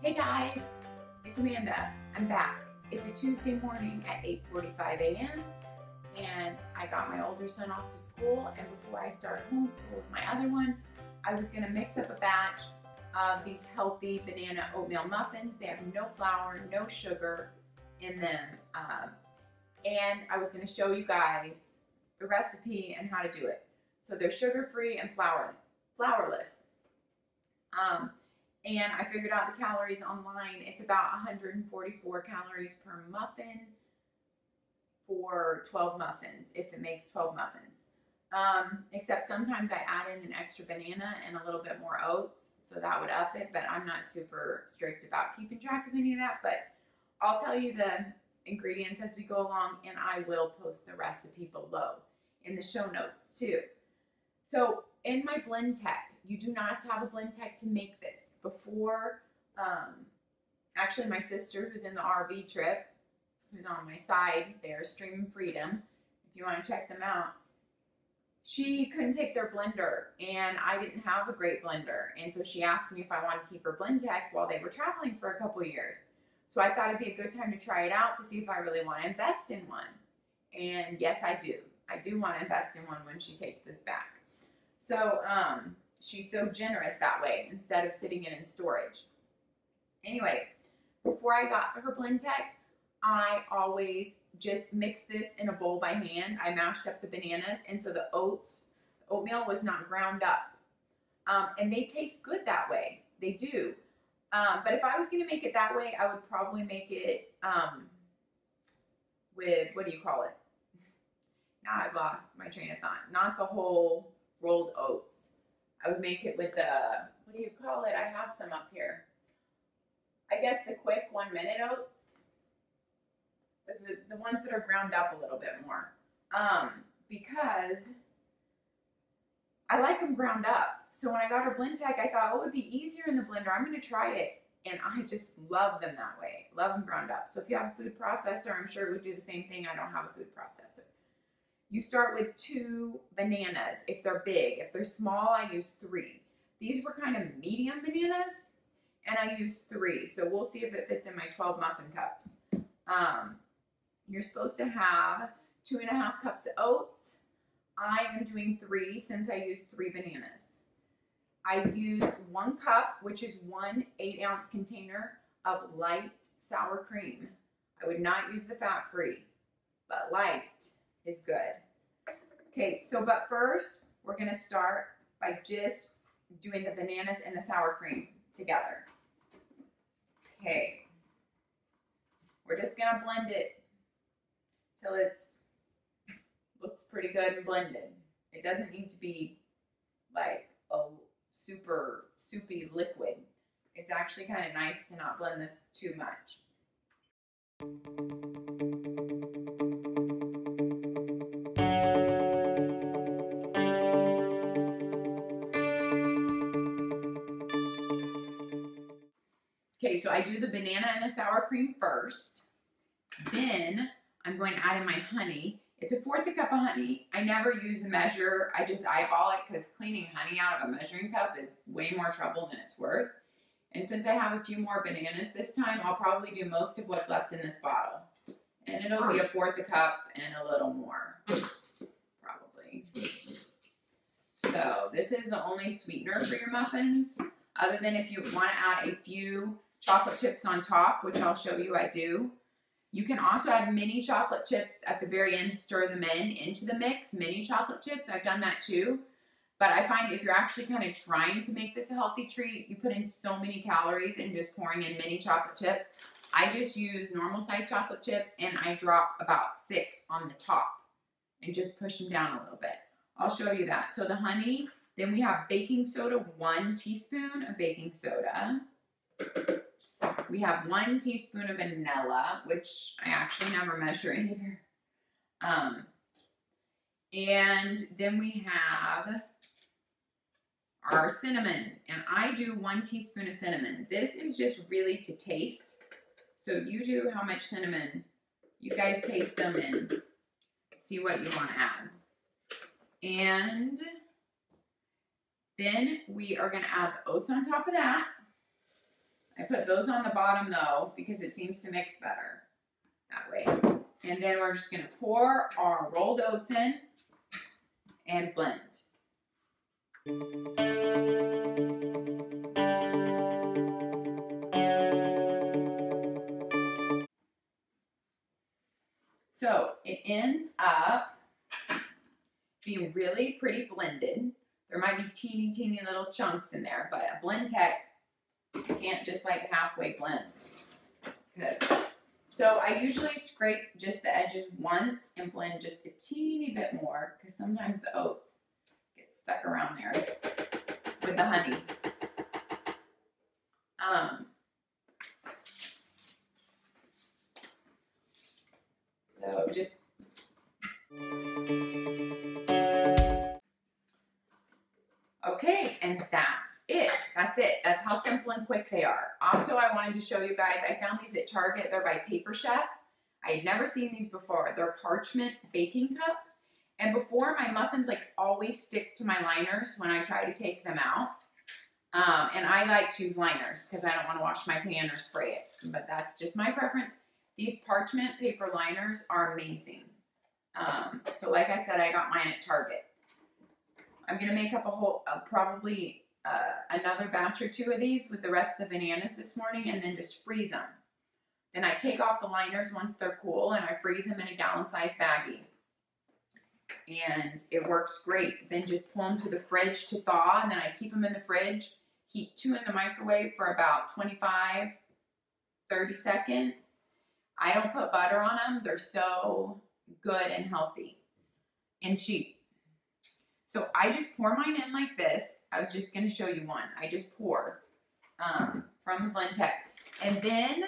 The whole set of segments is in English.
Hey guys, it's Amanda. I'm back. It's a Tuesday morning at 8:45 a.m. and I got my older son off to school, and before I start homeschool with my other one, I was going to mix up a batch of these healthy banana oatmeal muffins. They have no flour, no sugar in them, and I was going to show you guys the recipe and how to do it. So they're sugar-free and flourless. And I figured out the calories online. It's about 144 calories per muffin for 12 muffins, if it makes 12 muffins. Except sometimes I add in an extra banana and a little bit more oats, so that would up it, but I'm not super strict about keeping track of any of that, but I'll tell you the ingredients as we go along, and I will post the recipe below in the show notes too. So in my blend tech, you do not have to have a blend tech to make this. Before, actually my sister who's in the RV trip, who's on my side there, Streamin Freedom, if you want to check them out, she couldn't take their blender, and I didn't have a great blender, and so she asked me if I wanted to keep her blend tech while they were traveling for a couple years. So I thought it'd be a good time to try it out to see if I really want to invest in one. And yes, I do. I do want to invest in one when she takes this back. So, she's so generous that way instead of sitting it in storage. Anyway, before I got her blend tech, I always just mix this in a bowl by hand. I mashed up the bananas, and so the oatmeal was not ground up. And they taste good that way. They do. But if I was going to make it that way, I would probably make it with, what do you call it? Now I've lost my train of thought. Not the whole rolled oats. I would make it with the, what do you call it? I have some up here. I guess the quick 1 minute oats. The ones that are ground up a little bit more. Because I like them ground up. So when I got her blend tech, I thought, oh, it would be easier in the blender. I'm going to try it. And I just love them that way. Love them ground up. So if you have a food processor, I'm sure it would do the same thing. I don't have a food processor. You start with 2 bananas if they're big. If they're small, I use 3. These were kind of medium bananas, and I used 3. So we'll see if it fits in my 12 muffin cups. You're supposed to have 2.5 cups of oats. I am doing 3 since I used 3 bananas. I used 1 cup, which is 1 8-ounce container of light sour cream. I would not use the fat-free, but light is good. Okay, so but first we're going to start by just doing the bananas and the sour cream together. Okay, we're just going to blend it till it's looks pretty good and blended. It doesn't need to be like a super soupy liquid. It's actually kind of nice to not blend this too much. Okay, so I do the banana and the sour cream first. Then I'm going to add in my honey. It's 1/4 cup of honey. I never use a measure. I just eyeball it because cleaning honey out of a measuring cup is way more trouble than it's worth. And since I have a few more bananas this time, I'll probably do most of what's left in this bottle. And it'll be 1/4 cup and a little more, probably. So this is the only sweetener for your muffins, other than if you want to add a few chocolate chips on top, which I'll show you I do. You can also add mini chocolate chips at the very end, stir them into the mix, mini chocolate chips. I've done that too. But I find if you're actually kind of trying to make this a healthy treat, you put in so many calories in just pouring in mini chocolate chips. I just use normal size chocolate chips, and I drop about 6 on the top and just push them down a little bit. I'll show you that. So the honey, then we have baking soda, 1 teaspoon of baking soda. We have 1 teaspoon of vanilla, which I actually never measure either. And then we have our cinnamon, and I do 1 teaspoon of cinnamon. This is just really to taste. So you do how much cinnamon, you guys taste them and see what you want to add. And then we are going to add the oats on top of that. I put those on the bottom though, because it seems to mix better that way. And then we're just gonna pour our rolled oats in and blend. So it ends up being really pretty blended. There might be teeny little chunks in there, but a blend tech, you can't just like halfway blend. So I usually scrape just the edges once and blend just a teeny bit more, because sometimes the oats get stuck around there with the honey. So just okay, and that's it. That's it. That's how simple and quick they are. Also, I wanted to show you guys, I found these at Target. They're by Paper Chef. I had never seen these before. They're parchment baking cups. And before, my muffins like always stick to my liners when I try to take them out. And I like to use liners because I don't want to wash my pan or spray it. But that's just my preference. These parchment paper liners are amazing. So like I said, I got mine at Target. I'm going to make up a whole, probably another batch or two of these with the rest of the bananas this morning, and then just freeze them. Then I take off the liners once they're cool, and I freeze them in a gallon-sized baggie. And it works great. Then just pull them to the fridge to thaw, and then I keep them in the fridge. Heat 2 in the microwave for about 25, 30 seconds. I don't put butter on them. They're so good and healthy and cheap. So I just pour mine in like this. I was just going to show you one. I just pour from the blend tech. And then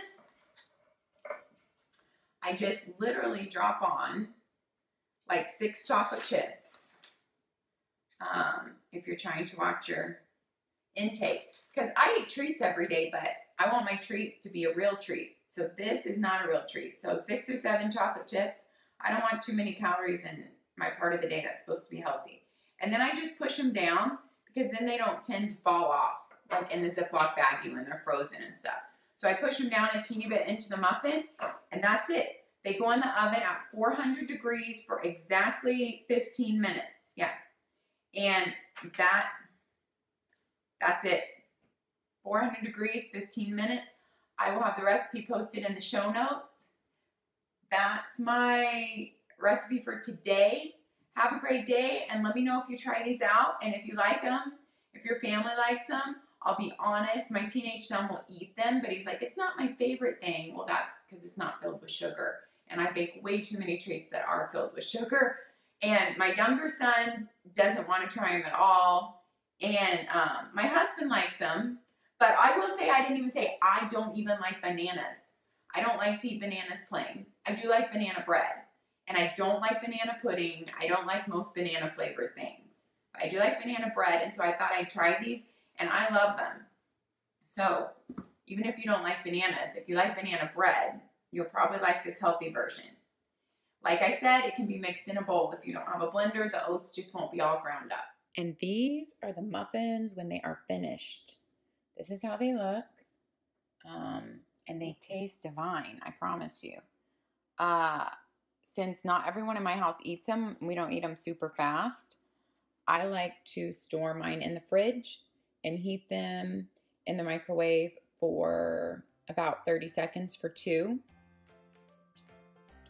I just literally drop on like 6 chocolate chips if you're trying to watch your intake. Because I eat treats every day, but I want my treat to be a real treat. So this is not a real treat. So 6 or 7 chocolate chips. I don't want too many calories in my part of the day that's supposed to be healthy. And then I just push them down, because then they don't tend to fall off like in the Ziploc baggie when they're frozen and stuff. So I push them down a teeny bit into the muffin, and that's it. They go in the oven at 400 degrees for exactly 15 minutes. Yeah. And that's it. 400 degrees, 15 minutes. I will have the recipe posted in the show notes. That's my recipe for today. Have a great day, and let me know if you try these out and if you like them, if your family likes them. I'll be honest, my teenage son will eat them, but he's like, it's not my favorite thing. Well, that's because it's not filled with sugar, and I bake way too many treats that are filled with sugar. And my younger son doesn't want to try them at all, and my husband likes them. But I will say, I didn't even say I don't even like bananas. I don't like to eat bananas plain. I do like banana bread. And I don't like banana pudding. I don't like most banana flavored things. I do like banana bread, and so I thought I'd try these, and I love them. So even if you don't like bananas, if you like banana bread, you'll probably like this healthy version. Like I said, it can be mixed in a bowl. If you don't have a blender, the oats just won't be all ground up. And these are the muffins when they are finished. This is how they look. And they taste divine, I promise you. Since not everyone in my house eats them, we don't eat them super fast. I like to store mine in the fridge and heat them in the microwave for about 30 seconds for 2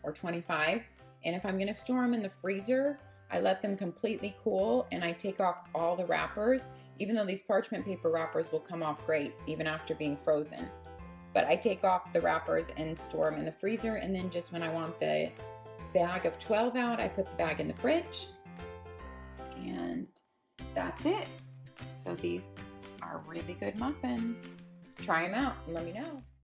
or 25. And if I'm going to store them in the freezer, I let them completely cool and I take off all the wrappers, even though these parchment paper wrappers will come off great even after being frozen. But I take off the wrappers and store them in the freezer, and then just when I want the bag of 12 out, I put the bag in the fridge, and that's it. So these are really good muffins. Try them out and let me know.